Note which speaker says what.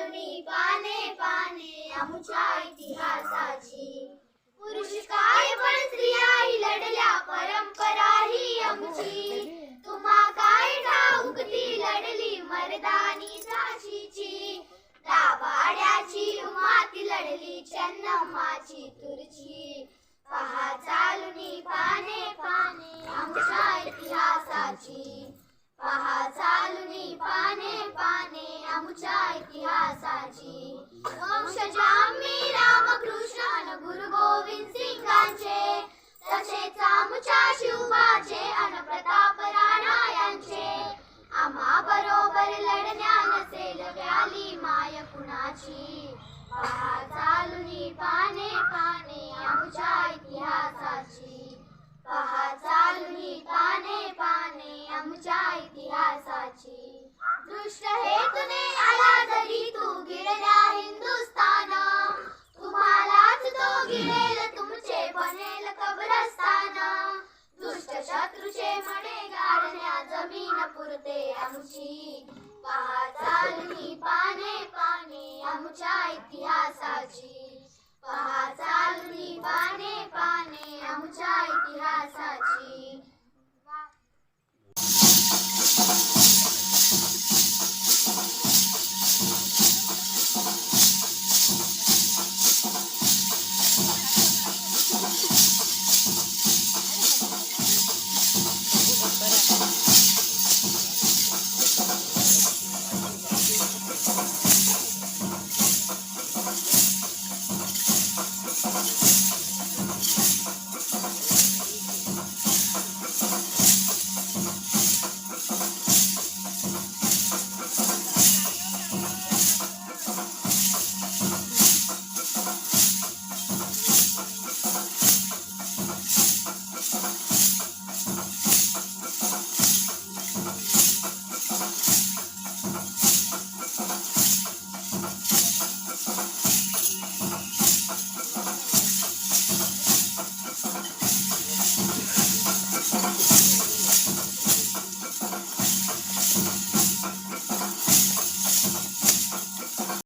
Speaker 1: चालुनी पाने पाने आमच्या इतिहासाची. पुरुष काय पण स्त्रियाही लढल्या परंपरा ही आमची. तुम्हा काय ठाऊक ती लढली मर्दानी झाशीची. दाभाड्याची उमाती लढली चन्नम्माची तुरची. पहा चालुनी पाने पाने आमच्या इतिहासाची. पहा चालुनी पाने पाने आमच्या इतिहासाची. वंशज आम्ही रामकृष्ण अन गुरु गोविंद सिंगांचे. तसेच आमच्या शिवबाचे अन प्रताप राणा यांचे. आम्हा बरोबर लढण्या नसेल व्याली माय कुणाची. पहा चालुनी पाने पाने आमच्या इतिहासाची. पहा चालुनी पाने पाने आमच्या इतिहासाची. दृष्ट हेतुने आला जरी तू गिळण्या हिंदुस्थान. तुम्हालाच तो गिळेल तुमचे बनेल कब्रस्तान. दुष्ट शत्रूचे मणे गाडण्या जमीन पुरते आमची.